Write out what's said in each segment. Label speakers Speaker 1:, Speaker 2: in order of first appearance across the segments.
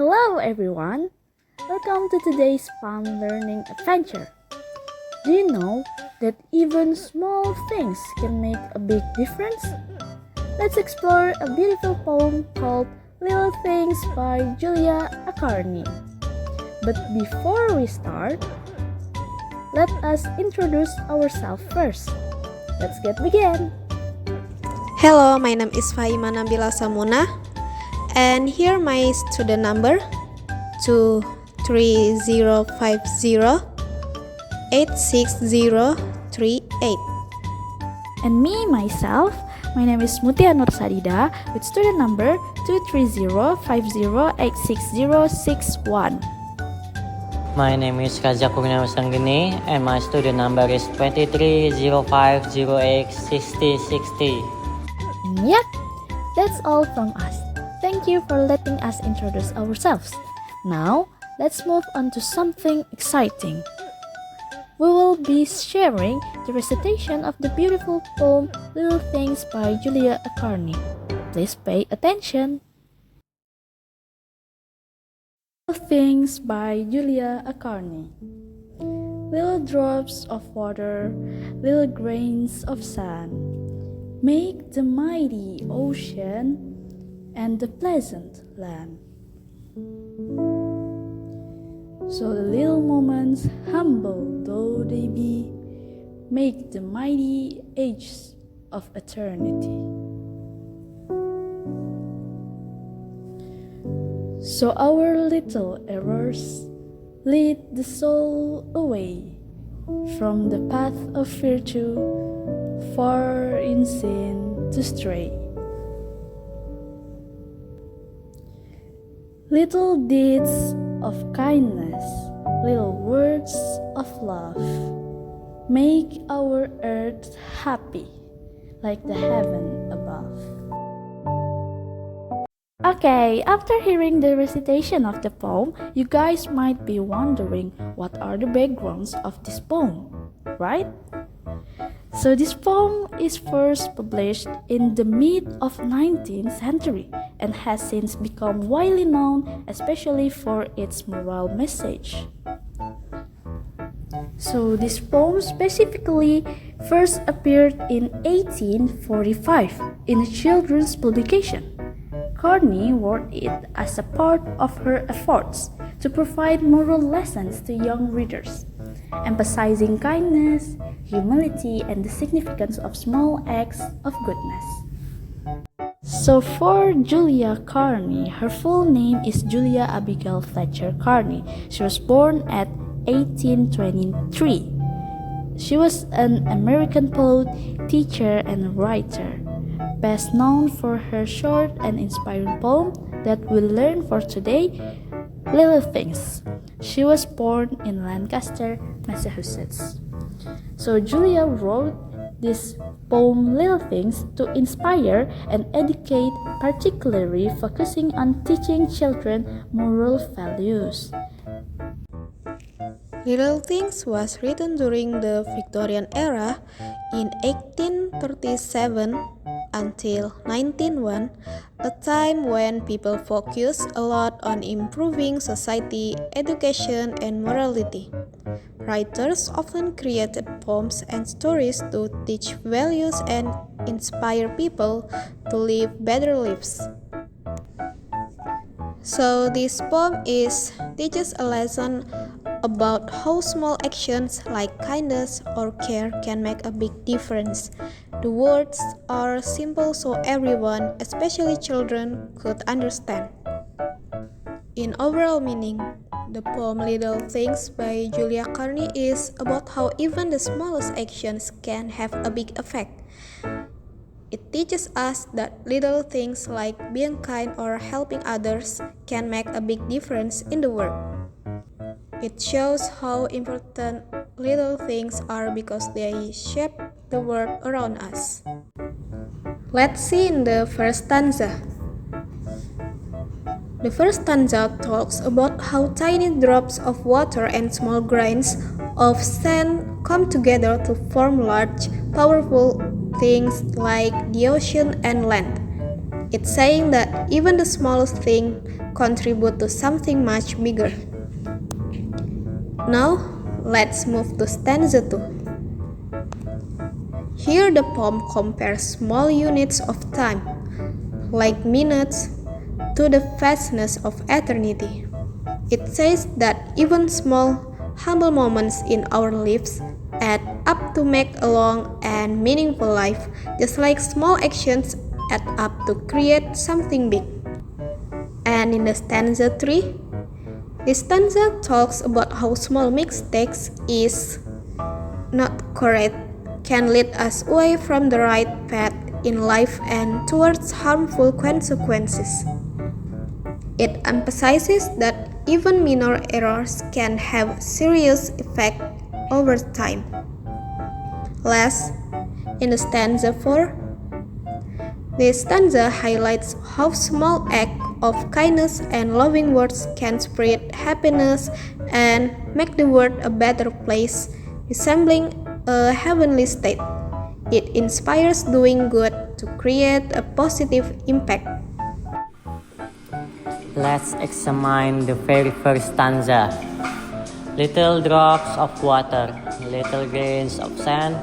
Speaker 1: Hello everyone! Welcome to today's fun learning adventure. Do you know that even small things can make a big difference? Let's explore a beautiful poem called Little Things by Julia Acarni. But before we start, let us introduce ourselves first. Let's get begin.
Speaker 2: Hello, my name is Fahima Nabila Samuna, and here my student number 23050860038.
Speaker 1: And me, myself, my name is Mutia Nur Sadida with student number 23050866061.
Speaker 3: My name is Raja Kurniawan Sanggeni and my student number is 2305086060.
Speaker 1: Yep, that's all from us. Thank you for letting us introduce ourselves. Now, let's move on to something exciting. We will be sharing the recitation of the beautiful poem Little Things by Julia Acarni. Please pay attention. Little Things by Julia Acarni. Little drops of water, little grains of sand, make the mighty ocean and the pleasant land. So the little moments, humble though they be, make the mighty ages of eternity. So our little errors lead the soul away from the path of virtue, far in sin to stray. Little deeds of kindness, little words of love, make our earth happy like the heaven above. Okay, after hearing the recitation of the poem, you guys might be wondering what are the backgrounds of this poem, right? So this poem is first published in the mid of 19th century and has since become widely known, especially for its moral message. So this poem specifically first appeared in 1845 in a children's publication. Carney wrote it as a part of her efforts to provide moral lessons to young readers, emphasizing kindness, humility, and the significance of small acts of goodness. So for Julia Carney, her full name is Julia Abigail Fletcher Carney. She was born at 1823. She was an American poet, teacher, and writer, best known for her short and inspiring poem that we'll learn for today, Little Things. She was born in Lancaster, Massachusetts. So Julia wrote this poem Little Things to inspire and educate, particularly focusing on teaching children moral values.
Speaker 2: Little Things was written during the Victorian era in 1837 until 1901, a time when people focused a lot on improving society, education, and morality. Writers often created poems and stories to teach values and inspire people to live better lives. So this poem teaches a lesson about how small actions like kindness or care can make a big difference. The words are simple so everyone, especially children, could understand. In overall meaning, the poem Little Things by Julia Carney is about how even the smallest actions can have a big effect. It teaches us that little things like being kind or helping others can make a big difference in the world. It shows how important little things are because they shape the world around us. Let's see in the first stanza. The first stanza talks about how tiny drops of water and small grains of sand come together to form large, powerful things like the ocean and land. It's saying that even the smallest thing contribute to something much bigger. Now, let's move to stanza 2. Here the poem compares small units of time, like minutes, to the vastness of eternity. It says that even small, humble moments in our lives add up to make a long and meaningful life, just like small actions add up to create something big. And in the stanza 3, this stanza talks about how small mistakes is not correct can lead us away from the right path in life and towards harmful consequences. It emphasizes that even minor errors can have serious effect over time. Last, in the stanza 4, this stanza highlights how small acts of kindness and loving words can spread happiness and make the world a better place, resembling a heavenly state. It inspires doing good to create a positive impact.
Speaker 3: Let's examine the very first stanza. Little drops of water, little grains of sand,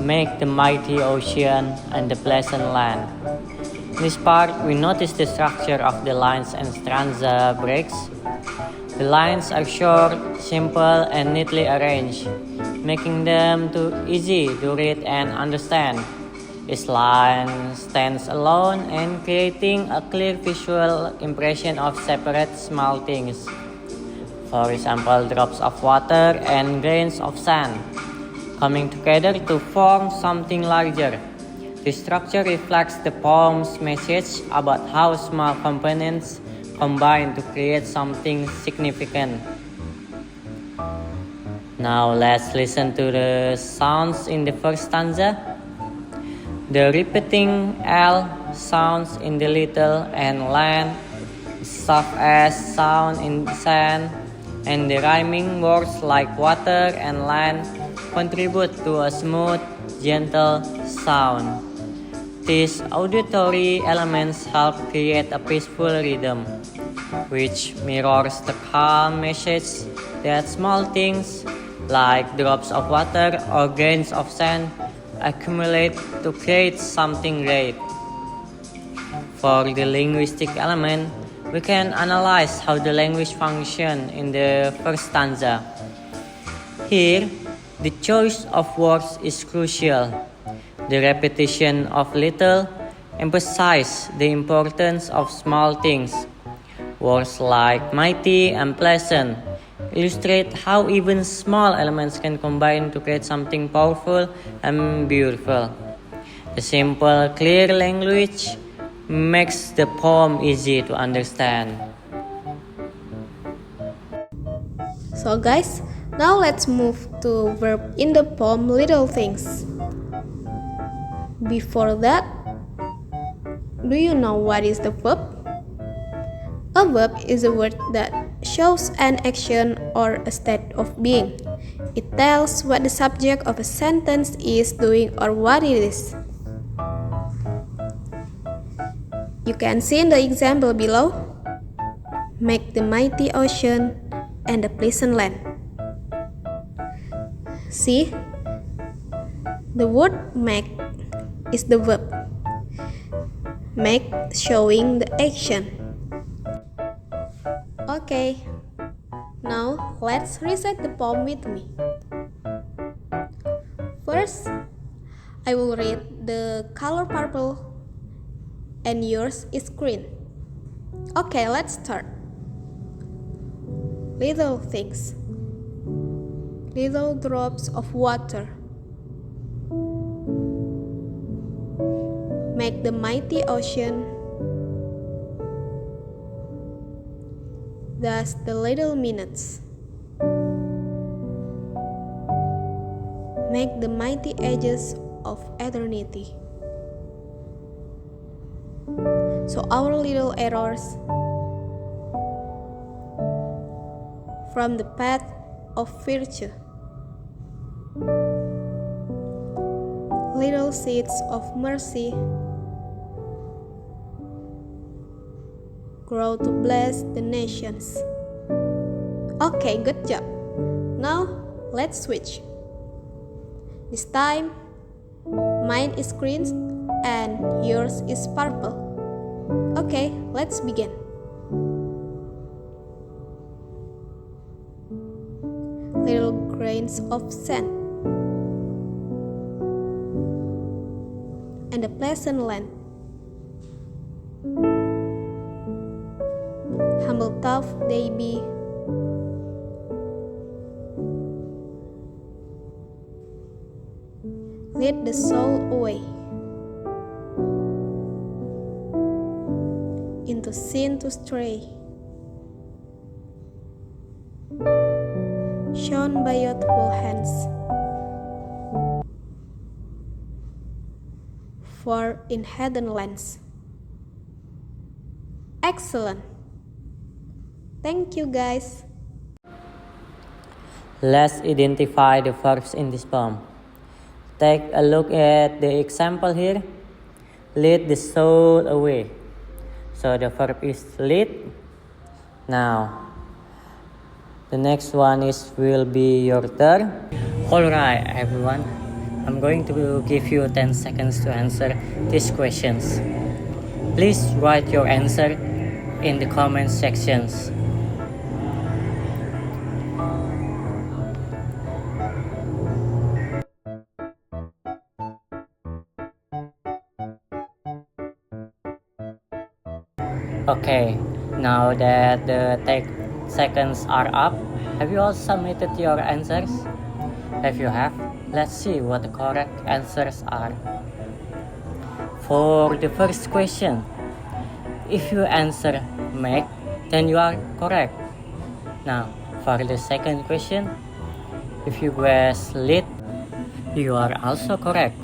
Speaker 3: make the mighty ocean and the pleasant land. In this part, we notice the structure of the lines and stanza breaks. The lines are short, simple, and neatly arranged, making them too easy to read and understand. Each line stands alone and creating a clear visual impression of separate small things. For example, drops of water and grains of sand coming together to form something larger. The structure reflects the poem's message about how small components combine to create something significant. Now let's listen to the sounds in the first stanza. The repeating L sounds in the little and land, soft S sound in sand, and the rhyming words like water and land contribute to a smooth, gentle sound. These auditory elements help create a peaceful rhythm, which mirrors the calm message that small things like drops of water or grains of sand accumulate to create something great. For the linguistic element, we can analyze how the language functions in the first stanza. Here, the choice of words is crucial. The repetition of little emphasizes the importance of small things. Words like mighty and pleasant illustrate how even small elements can combine to create something powerful and beautiful. The simple, clear language makes the poem easy to understand.
Speaker 2: So guys, now let's move to verb in the poem Little Things. Before that, do you know what is the verb? A verb is a word that shows an action or a state of being. It tells what the subject of a sentence is doing or what it is. You can see in the example below, make the mighty ocean and the pleasant land. See, the word make is the verb. Make showing the action. Okay, now let's recite the poem with me. First, I will read the color purple and yours is green. Okay, let's start. Little things, little drops of water, make the mighty ocean. Thus the little minutes make the mighty edges of eternity. So our little errors from the path of virtue, little seeds of mercy grow to bless the nations. Okay, good job. Now, let's switch. This time, mine is green and yours is purple. Okay, let's begin. Little grains of sand and a pleasant land. Humble tough they be, lead the soul away into sin to stray, shown by youthful hands, for in hidden lands. Excellent. Thank you, guys.
Speaker 3: Let's identify the verbs in this poem. Take a look at the example here. Lead the soul away. So the verb is lead. Now, the next one will be your turn. Alright, everyone. I'm going to give you 10 seconds to answer these questions. Please write your answer in the comment sections. Okay, now that the 10 seconds are up, have you all submitted your answers? If you have, let's see what the correct answers are. For the first question, if you answer make, then you are correct. Now, for the second question, if you guess lead, you are also correct,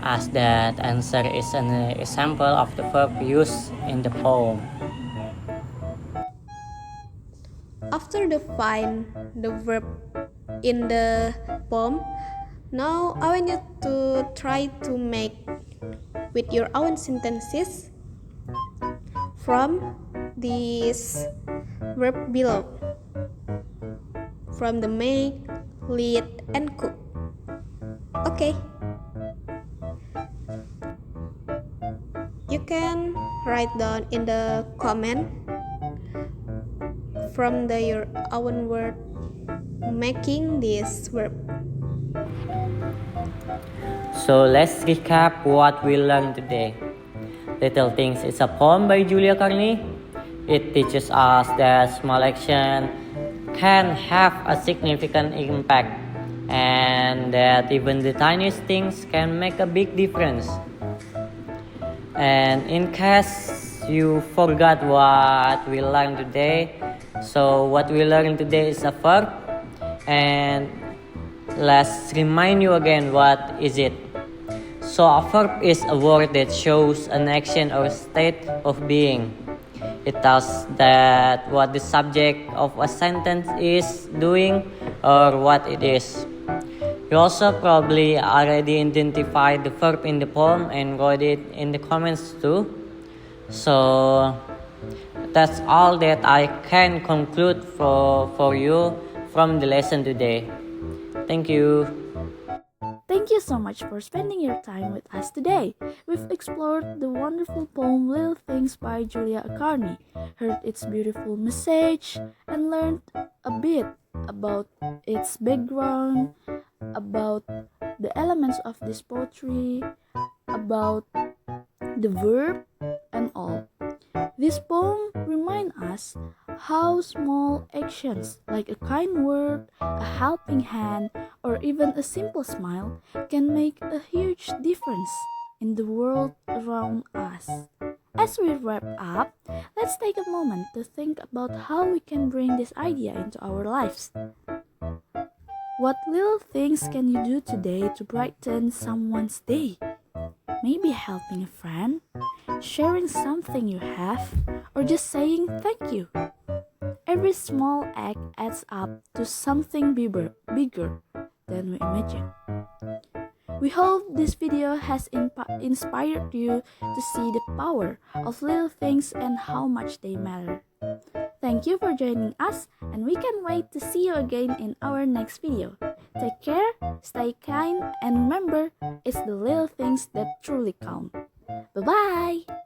Speaker 3: as that answer is an example of the verb used in the poem.
Speaker 2: After define the verb in the poem, now I want you to try to make with your own sentences from this verb below, from the make, lead, and cook. Okay. You can write down in the comment from your own word making this verb.
Speaker 3: So let's recap what we learned today. Little Things is a poem by Julia Carney. It teaches us that small action can have a significant impact and that even the tiniest things can make a big difference. And in case you forgot what we learned today, so what we learned today is a verb, and let's remind you again what is it. So a verb is a word that shows an action or state of being. It tells that what the subject of a sentence is doing or what it is. You also probably already identified the verb in the poem and wrote it in the comments too. So that's all that I can conclude for you from the lesson today. Thank you.
Speaker 1: Thank you so much for spending your time with us today. We've explored the wonderful poem Little Things by Julia Carney, heard its beautiful message, and learned a bit about its background, about the elements of this poetry, about the verb, and all. This poem reminds us how small actions like a kind word, a helping hand, or even a simple smile can make a huge difference in the world around us. As we wrap up, let's take a moment to think about how we can bring this idea into our lives. What little things can you do today to brighten someone's day? Maybe helping a friend, sharing something you have, or just saying thank you. Every small act adds up to something bigger than we imagine. We hope this video has inspired you to see the power of little things and how much they matter. Thank you for joining us, and we can't wait to see you again in our next video. Take care, stay kind, and remember, it's the little things that truly count. Bye-bye!